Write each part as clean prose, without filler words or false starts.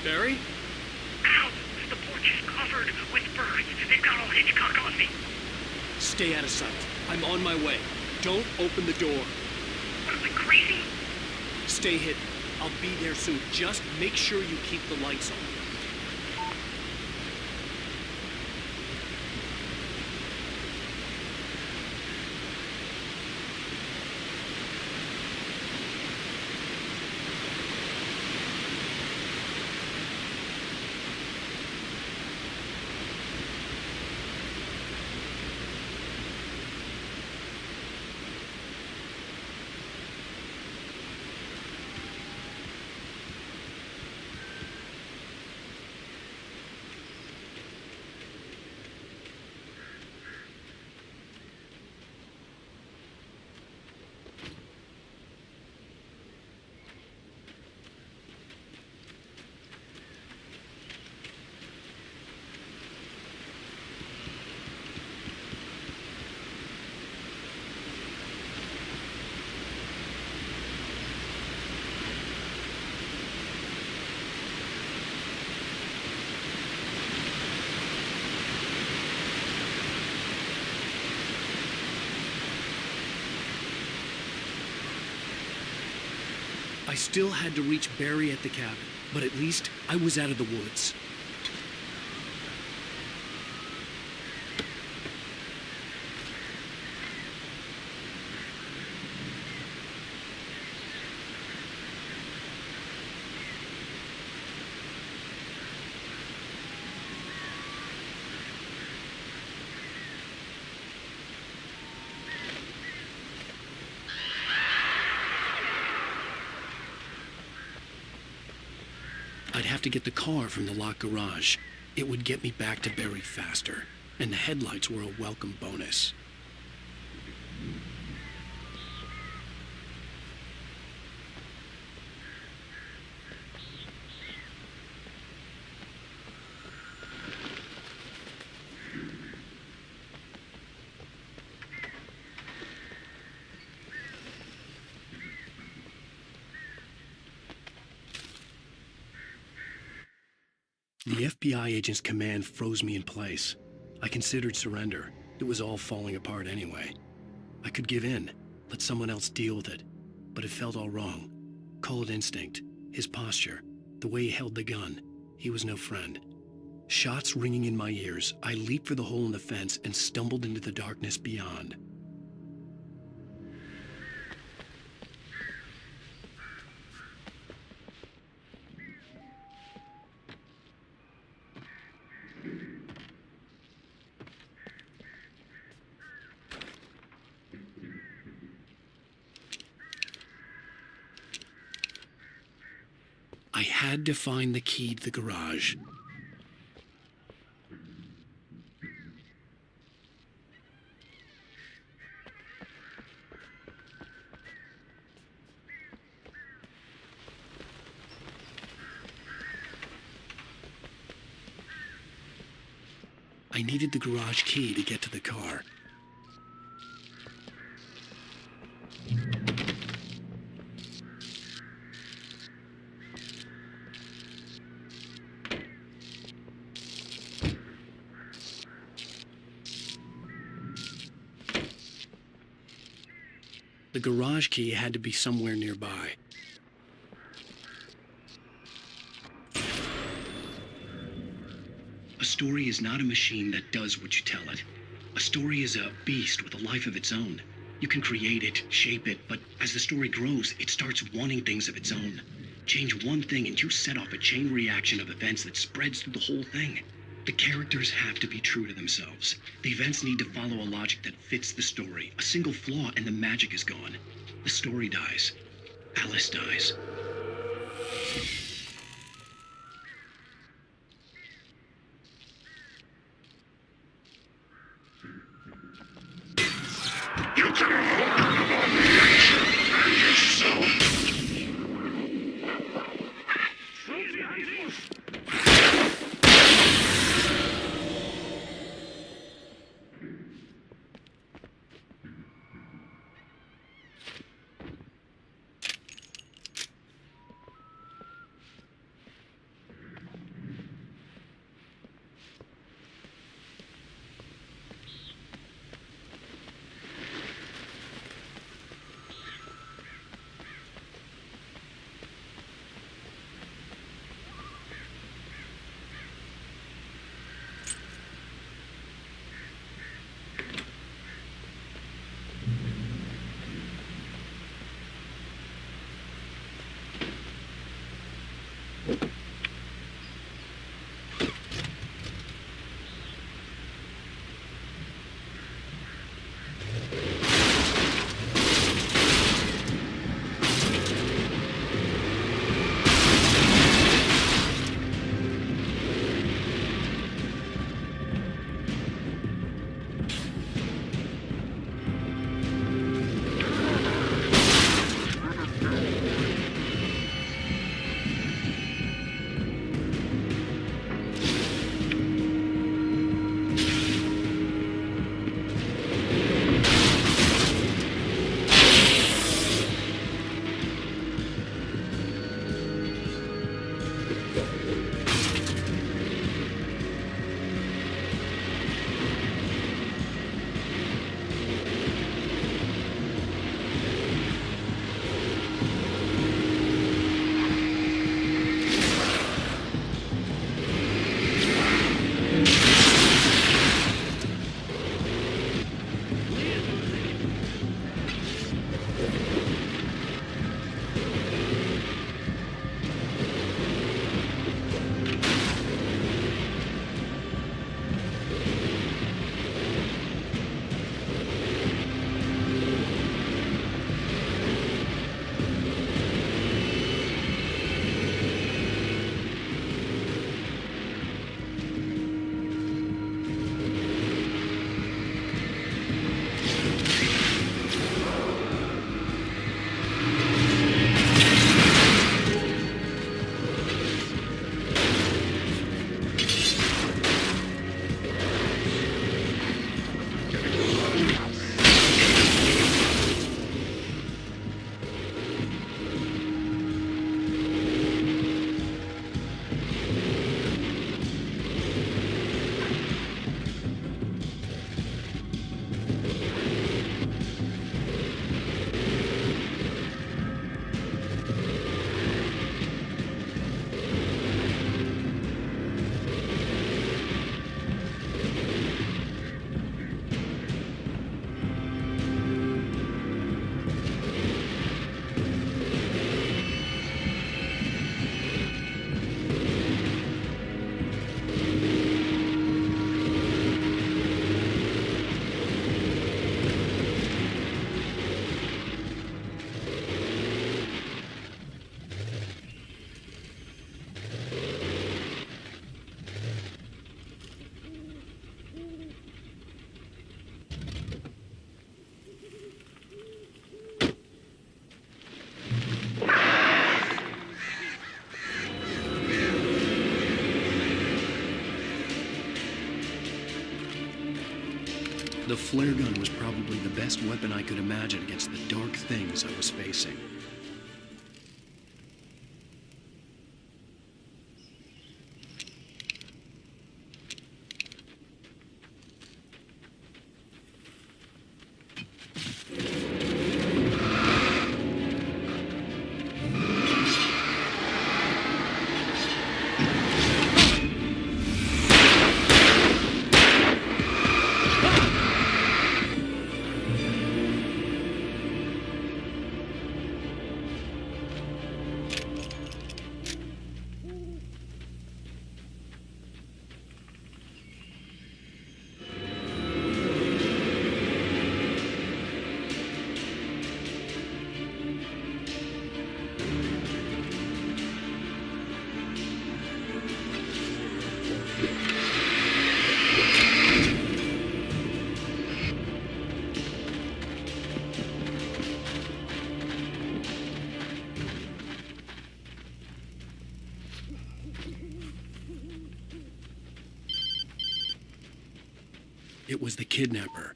Barry? Ow! The porch is covered with birds. They've got all Hitchcock on me. Stay out of sight. I'm on my way. Don't open the door. What am I, crazy? Stay hidden. I'll be there soon. Just make sure you keep the lights on. I still had to reach Barry at the cabin, but at least I was out of the woods. I'd have to get the car from the locked garage. It would get me back to Barry faster, and the headlights were a welcome bonus. The FBI agent's command froze me in place. I considered surrender. It was all falling apart anyway. I could give in, let someone else deal with it, but it felt all wrong. Call it instinct, his posture, the way he held the gun. He was no friend. Shots ringing in my ears, I leaped for the hole in the fence and stumbled into the darkness beyond. I had to find the key to the garage. I needed the garage key to get to the car. The garage key had to be somewhere nearby. A story is not a machine that does what you tell it. A story is a beast with a life of its own. You can create it, shape it, but as the story grows, it starts wanting things of its own. Change one thing and you set off a chain reaction of events that spreads through the whole thing. The characters have to be true to themselves. The events need to follow a logic that fits the story. A single flaw and the magic is gone. The story dies. Alice dies. You can hold yourself. The flare gun was probably the best weapon I could imagine against the dark things I was facing. It was the kidnapper.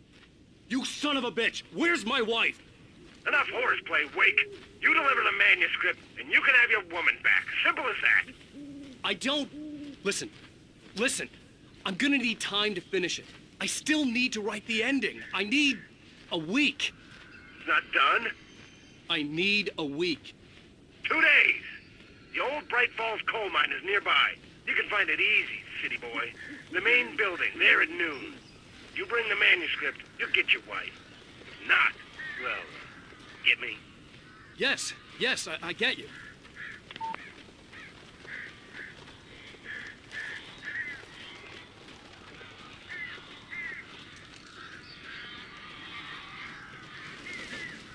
You son of a bitch! Where's my wife? Enough horseplay, Wake. You deliver the manuscript, and you can have your woman back. Simple as that. I don't... Listen. I'm gonna need time to finish it. I still need to write the ending. I need a week. It's not done. I need a week. 2 days. The old Bright Falls coal mine is nearby. You can find it easy, city boy. The main building, there at noon. You bring the manuscript, you'll get your wife. Not, well, get me? Yes, I get you.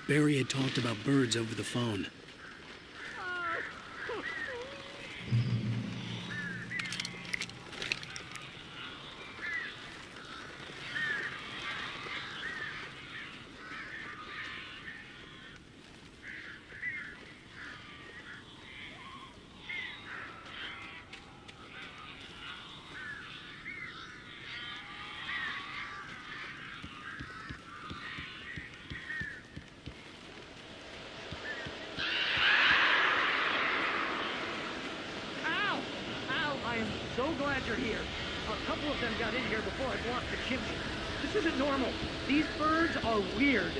Barry had talked about birds over the phone. I am so glad you're here. A couple of them got in here before I blocked the chimney. This isn't normal. These birds are weird.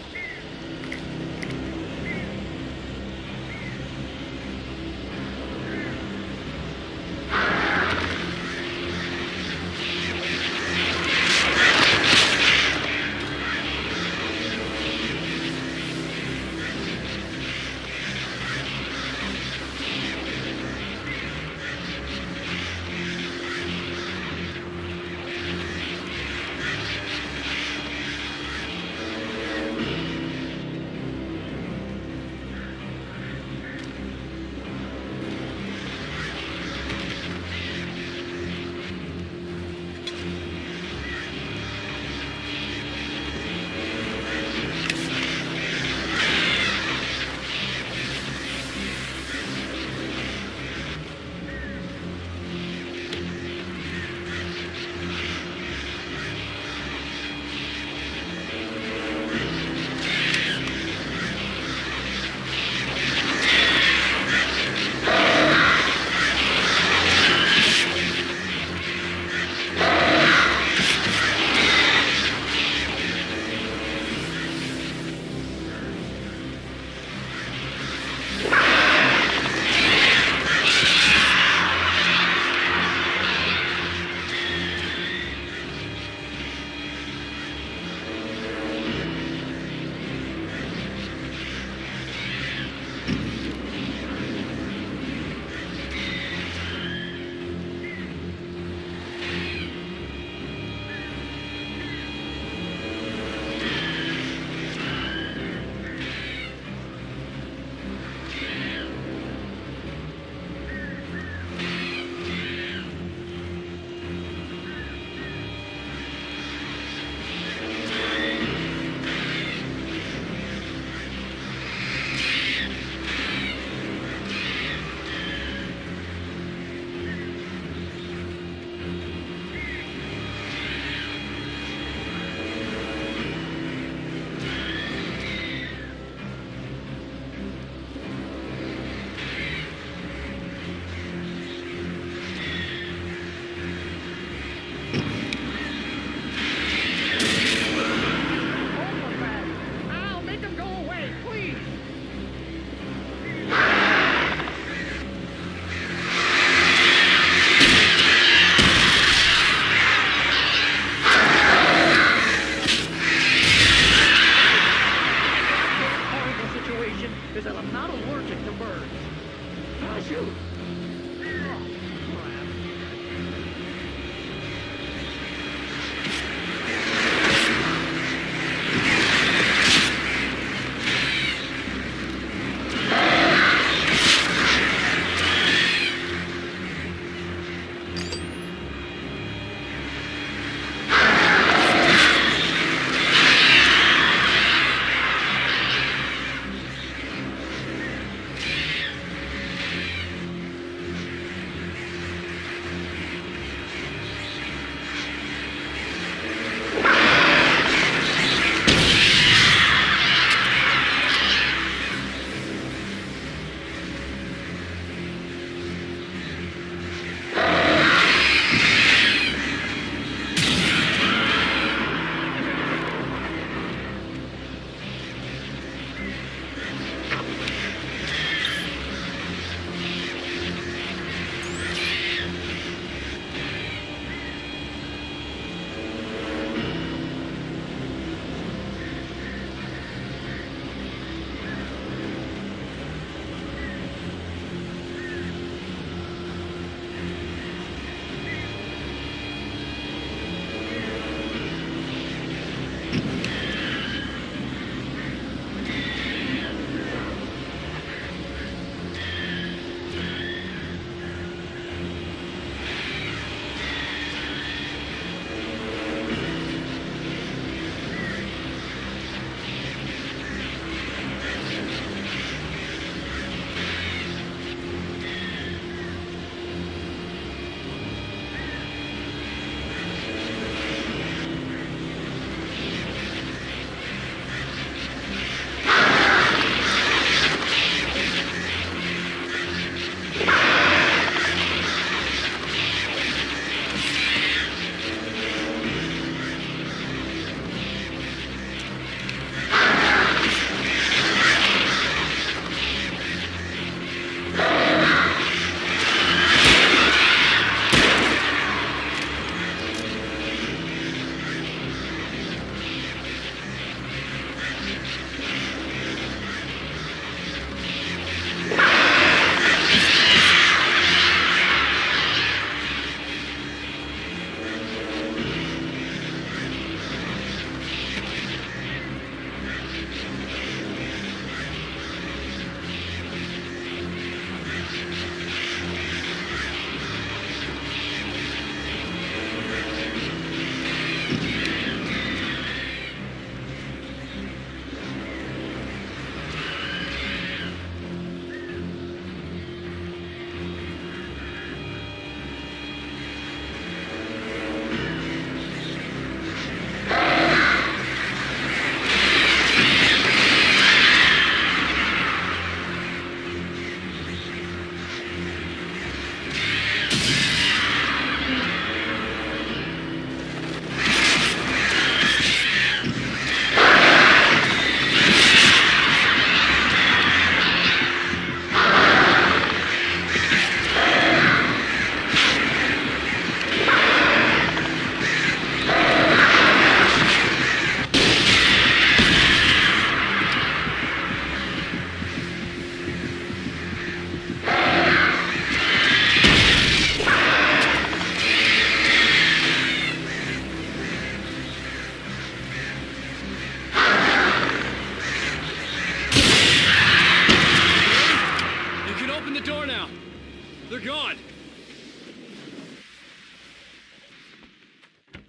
They're gone!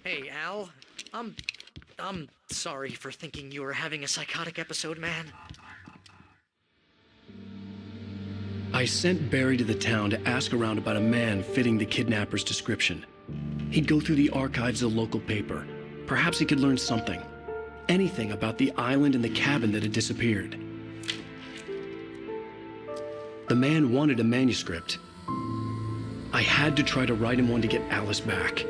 Hey, Al. I'm sorry for thinking you were having a psychotic episode, man. I sent Barry to the town to ask around about a man fitting the kidnapper's description. He'd go through the archives of the local paper. Perhaps he could learn something. Anything about the island and the cabin that had disappeared. The man wanted a manuscript. I had to try to write him one to get Alice back.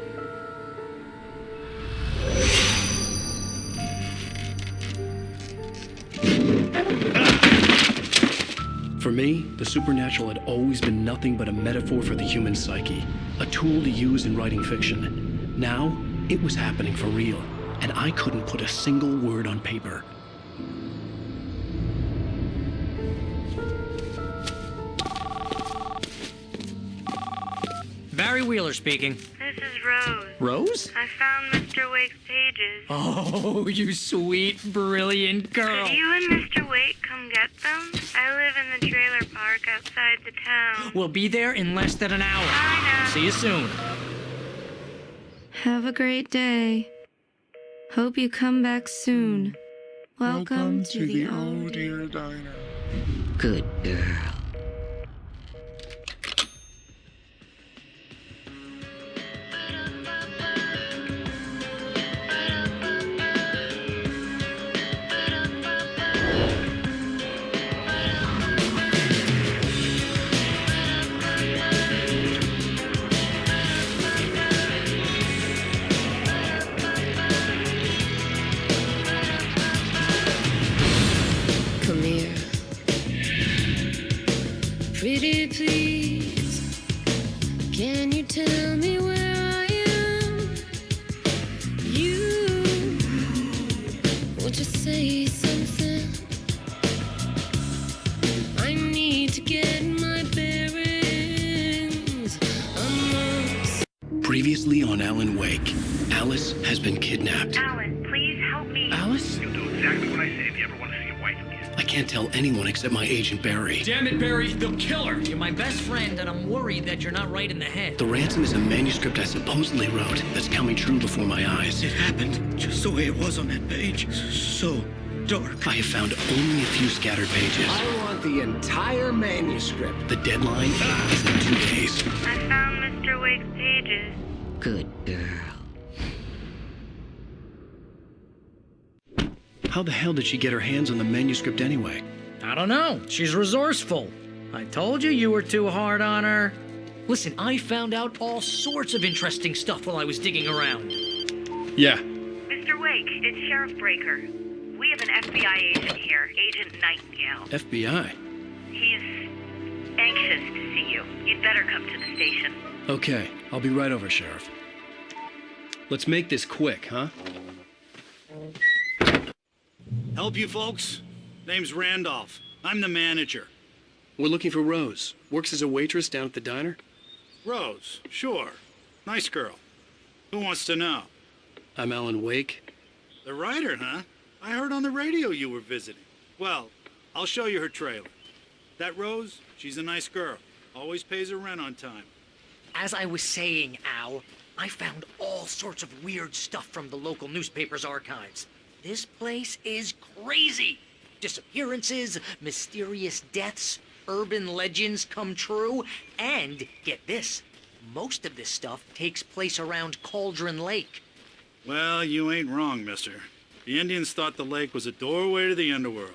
For me, the supernatural had always been nothing but a metaphor for the human psyche, a tool to use in writing fiction. Now, it was happening for real, and I couldn't put a single word on paper. Barry Wheeler speaking. This is Rose. Rose? I found Mr. Wake's pages. Oh, you sweet, brilliant girl. Could you and Mr. Wake come get them? I live in the trailer park outside the town. We'll be there in less than an hour. I know. See you soon. Have a great day. Hope you come back soon. Welcome to the old dear diner. Good girl. Come here. Pretty please, can you tell me where I am? You, won't you say something? I need to get my bearings amongst. Previously on Alan Wake, Alice has been kidnapped. Alan, please help me. Alice? You'll do exactly what I say if you ever want to see your wife again. I can't tell anyone except my agent Barry. Damn it, Barry, they'll kill her! You're my best friend, and I'm worried that you're not right in the head. The ransom is a manuscript I supposedly wrote that's coming true before my eyes. It happened just the way it was on that page. So dark. I have found only a few scattered pages. I want the entire manuscript. The deadline is in 2 days. I found Mr. Wake's pages. Good girl. How the hell did she get her hands on the manuscript anyway? I don't know. She's resourceful. I told you were too hard on her. Listen, I found out all sorts of interesting stuff while I was digging around. Yeah. Mr. Wake, it's Sheriff Breaker. We have an FBI agent here, Agent Nightingale. FBI? He's anxious to see you. You'd better come to the station. Okay, I'll be right over, Sheriff. Let's make this quick, huh? Help you folks? Name's Randolph. I'm the manager. We're looking for Rose. Works as a waitress down at the diner. Rose, sure. Nice girl. Who wants to know? I'm Alan Wake. The writer, huh? I heard on the radio you were visiting. Well, I'll show you her trailer. That Rose, she's a nice girl. Always pays her rent on time. As I was saying, Al, I found all sorts of weird stuff from the local newspaper's archives. This place is crazy. Disappearances, mysterious deaths, urban legends come true, and get this, most of this stuff takes place around Cauldron Lake. Well, you ain't wrong, mister. The Indians thought the lake was a doorway to the underworld.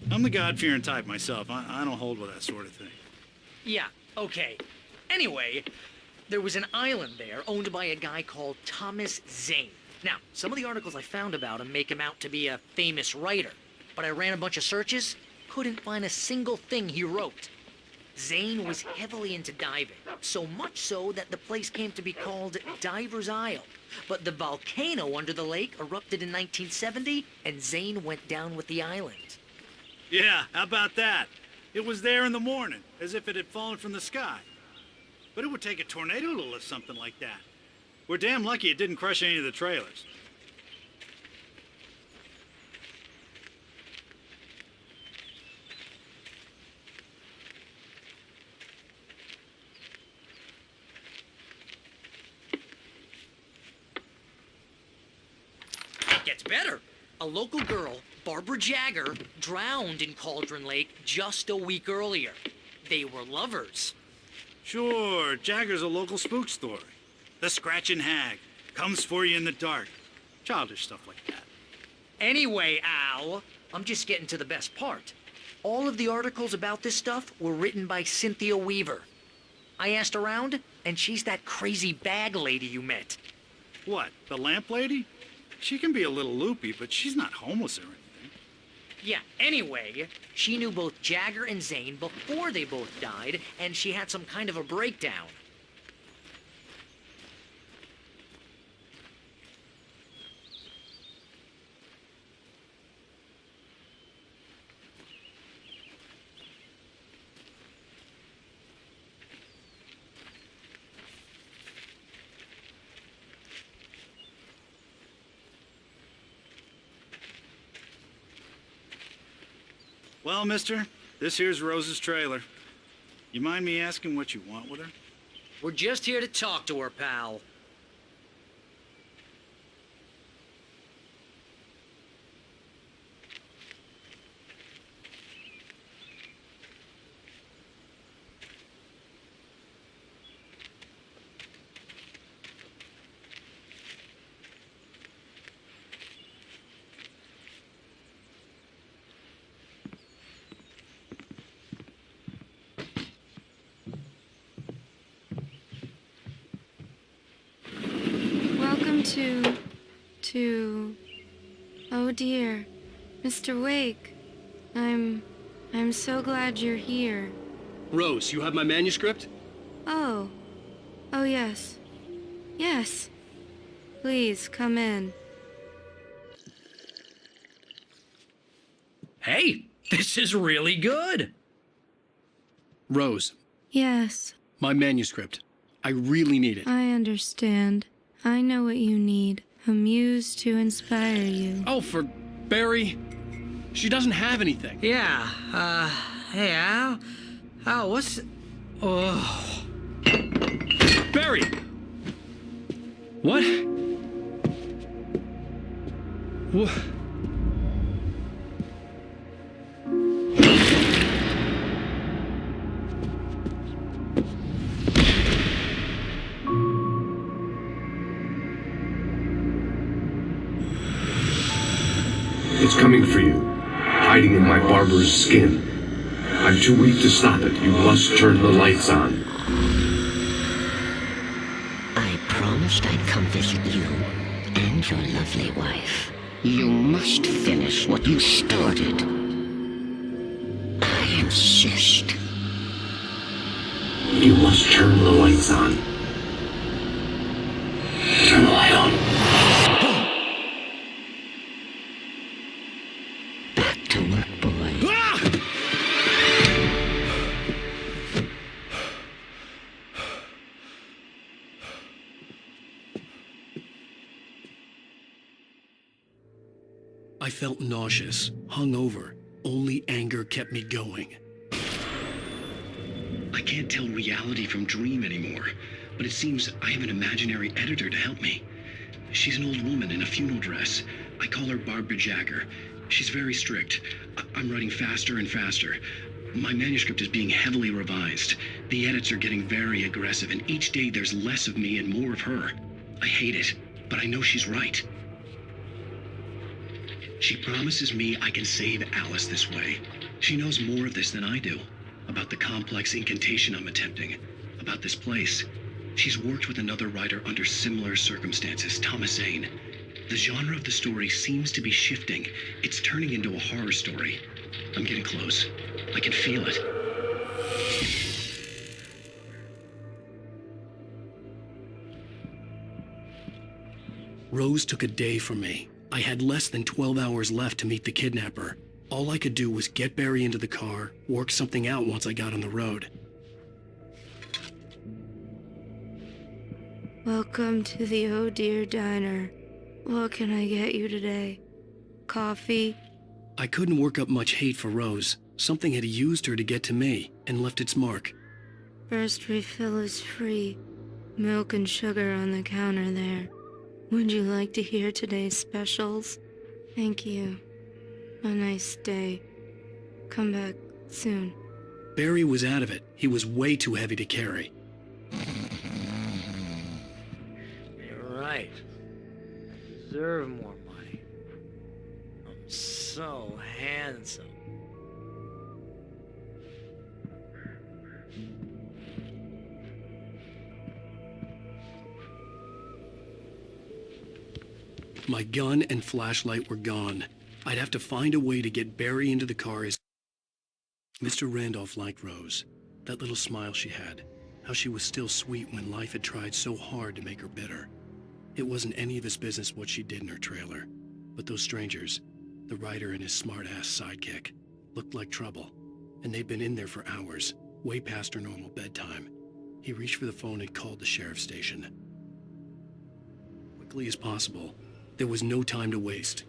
I'm the God-fearing type myself. I don't hold with that sort of thing. Yeah, okay. Anyway, there was an island there owned by a guy called Thomas Zane. Now, some of the articles I found about him make him out to be a famous writer, but I ran a bunch of searches, couldn't find a single thing he wrote. Zane was heavily into diving, so much so that the place came to be called Diver's Isle. But the volcano under the lake erupted in 1970, and Zane went down with the island. Yeah, how about that? It was there in the morning, as if it had fallen from the sky. But it would take a tornado to lift something like that. We're damn lucky it didn't crush any of the trailers. better. A local girl, Barbara Jagger, drowned in Cauldron Lake just a week earlier. They were lovers. Sure, Jagger's a local spook story. The Scratching Hag comes for you in the dark. Childish stuff like that. Anyway, Al, I'm just getting to the best part. All of the articles about this stuff were written by Cynthia Weaver. I asked around, and she's that crazy bag lady you met. What, the lamp lady? She can be a little loopy, but she's not homeless or anything. Yeah, anyway, she knew both Jagger and Zane before they both died, and she had some kind of a breakdown. Well, mister, this here's Rose's trailer. You mind me asking what you want with her? We're just here to talk to her, pal. Welcome to... Oh dear, Mr. Wake. I'm so glad you're here. Rose, you have my manuscript? Oh. Oh, yes. Yes. Please, come in. Hey, this is really good. Rose, Yes, my manuscript. I really need it. I understand. I know what you need. A muse to inspire you. Oh, for Barry. She doesn't have anything. Yeah, hey, Al? Al, what's... Oh... Barry! What? What? It's coming for you, hiding in my barber's skin. I'm too weak to stop it. You must turn the lights on. I promised I'd come visit you and your lovely wife. You must finish what you started. I insist. You must turn the lights on. Turn the light on. Back to work, boy. I felt nauseous, hungover. Only anger kept me going. I can't tell reality from dream anymore, but it seems I have an imaginary editor to help me. She's an old woman in a funeral dress. I call her Barbara Jagger. She's very strict. I'm writing faster and faster. My manuscript is being heavily revised. The edits are getting very aggressive, and each day there's less of me and more of her. I hate it, but I know she's right. She promises me I can save Alice this way. She knows more of this than I do. About the complex incantation I'm attempting. About this place. She's worked with another writer under similar circumstances, Thomas Zane. The genre of the story seems to be shifting. It's turning into a horror story. I'm getting close. I can feel it. Rose took a day from me. I had less than 12 hours left to meet the kidnapper. All I could do was get Barry into the car, work something out once I got on the road. Welcome to the Oh Dear Diner. What can I get you today? Coffee? I couldn't work up much hate for Rose. Something had used her to get to me and left its mark. First refill is free. Milk and sugar on the counter there. Would you like to hear today's specials? Thank you. A nice day. Come back soon. Barry was out of it. He was way too heavy to carry. You're right. I deserve more money. I'm so handsome. My gun and flashlight were gone. I'd have to find a way to get Barry into the car as... Mr. Randolph liked Rose. That little smile she had. How she was still sweet when life had tried so hard to make her bitter. It wasn't any of his business what she did in her trailer. But those strangers, the writer and his smart-ass sidekick, looked like trouble. And they'd been in there for hours, way past her normal bedtime. He reached for the phone and called the sheriff's station. Quickly as possible, there was no time to waste.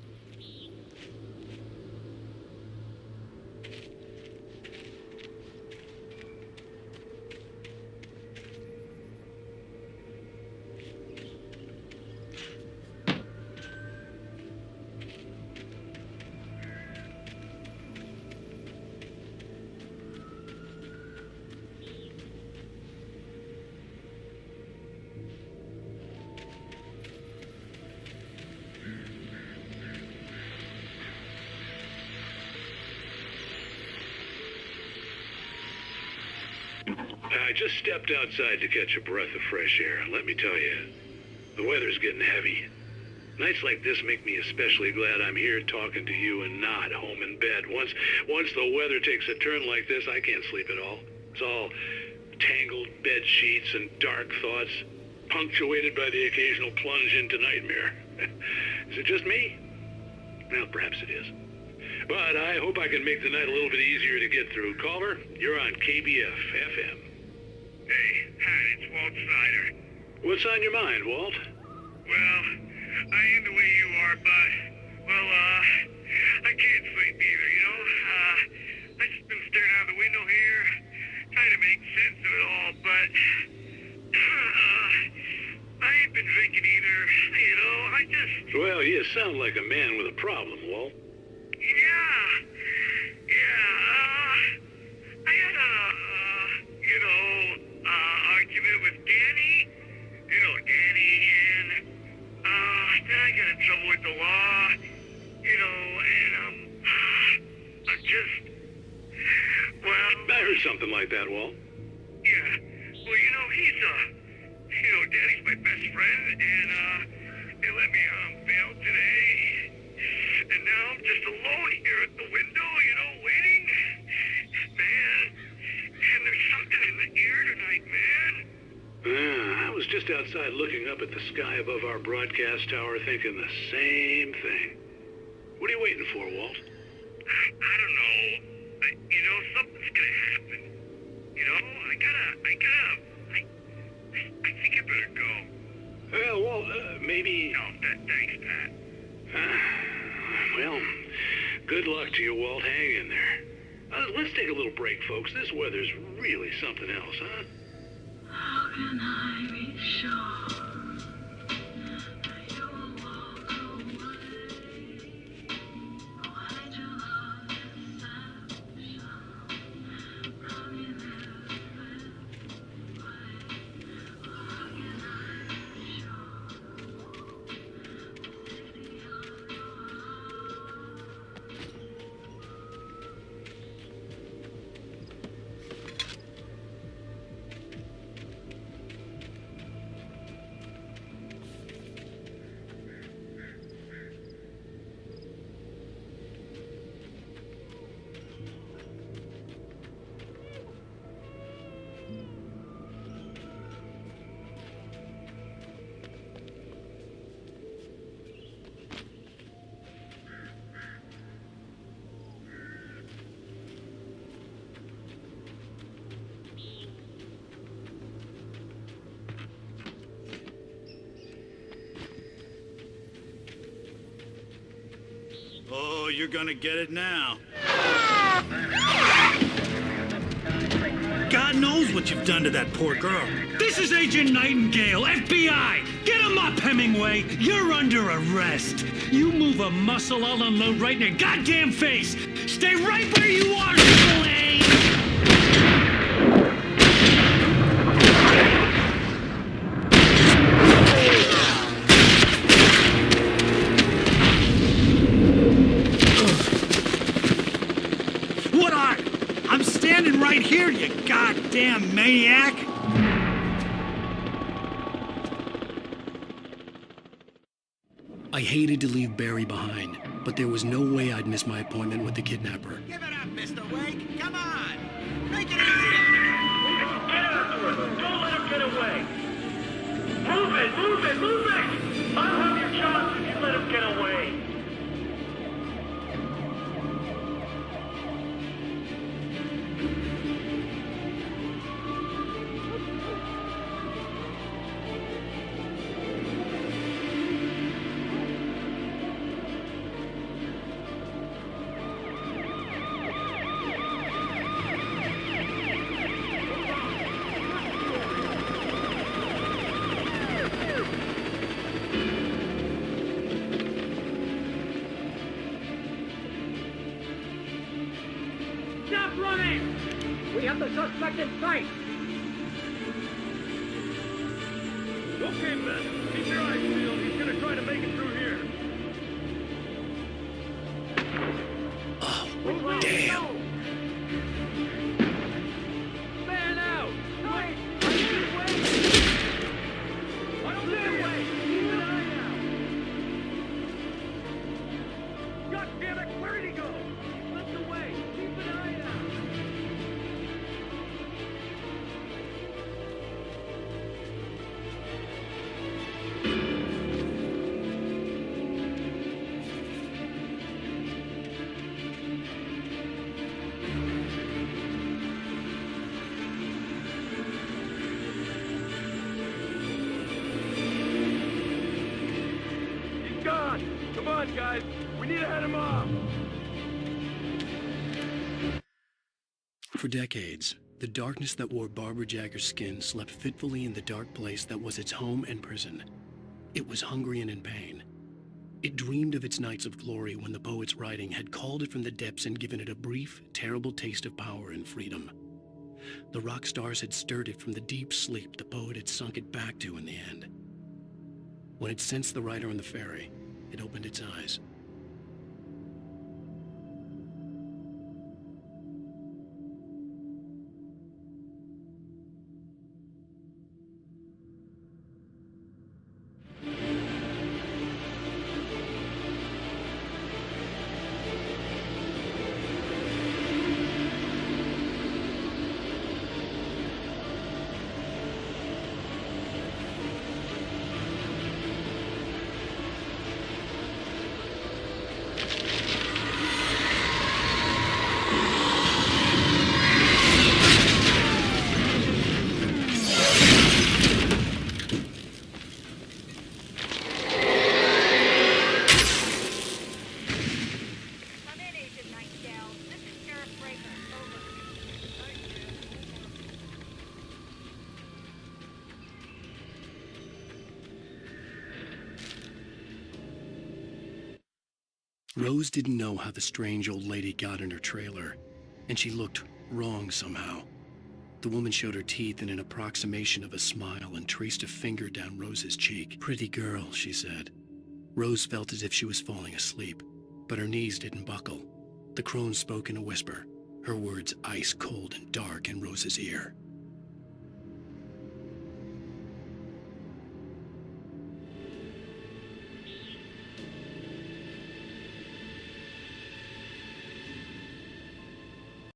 I just stepped outside to catch a breath of fresh air. Let me tell you, the weather's getting heavy. Nights like this make me especially glad I'm here talking to you and not home in bed. Once the weather takes a turn like this, I can't sleep at all. It's all tangled bed sheets and dark thoughts, punctuated by the occasional plunge into nightmare. Is it just me? Well, perhaps it is. But I hope I can make the night a little bit easier to get through. Caller, you're on KBF FM. Hey, Pat, it's Walt Snyder. What's on your mind, Walt? Well, I am the way you are, but, I can't sleep either, you know? I just been staring out the window here, trying to make sense of it all, but, I ain't been drinking either, you know, I just... Well, you sound like a man with a problem, Walt. I had argument with Danny. You know Danny, and, then I got in trouble with the law, you know, and, I'm just, well... I heard something like that, Walt. Yeah, well, you know, Danny's my best friend, and, they let me, bail today. And now I'm just alone here at the window, you know, waiting. Man, and there's something in the air tonight, man. I was just outside looking up at the sky above our broadcast tower thinking the same thing. What are you waiting for, Walt? I don't know. You know, something's gonna happen. You know, I think I better go. Well, Walt, maybe... No, thanks, Pat. Well, good luck to you, Walt. Hang in there. Let's take a little break, folks. This weather's really something else, huh? How can I be sure that you will walk away? Why do all this deception from your Oh, you're gonna get it now. God knows what you've done to that poor girl. This is Agent Nightingale, FBI! Get him up, Hemingway! You're under arrest! You move a muscle, I'll unload right in your goddamn face! Stay right where you are, Triple A! What are? I'm standing right here, you goddamn maniac! I hated to leave Barry behind, but there was no way I'd miss my appointment with the kidnapper. Give it up, Mr. Wake. Come on. Make it easy on him. Get after him. Don't let him get away. Move it, move it, move it. I'll have your chance if you let him get away. Stop running! We have the suspect in sight! Okay, men. Keep your eyes peeled. He's gonna try to make it through here. Oh, damn. Man out! Wait! Wait! I don't dare wait! Keep an eye out! God damn it! Where did he go? He slipped away! Keep an eye out! He's gone. Come on, guys. We need to head him off. For decades, the darkness that wore Barbara Jagger's skin slept fitfully in the dark place that was its home and prison. It was hungry and in pain. It dreamed of its nights of glory when the poet's writing had called it from the depths and given it a brief, terrible taste of power and freedom. The rock stars had stirred it from the deep sleep the poet had sunk it back to in the end. When it sensed the writer on the ferry, it opened its eyes. Come in, Agent Nightingale. This is Sheriff Breaker. Over. Rose didn't know how the strange old lady got in her trailer, and she looked wrong somehow. The woman showed her teeth in an approximation of a smile and traced a finger down Rose's cheek. "Pretty girl," she said. Rose felt as if she was falling asleep, but her knees didn't buckle. The crone spoke in a whisper, her words ice cold and dark in Rose's ear.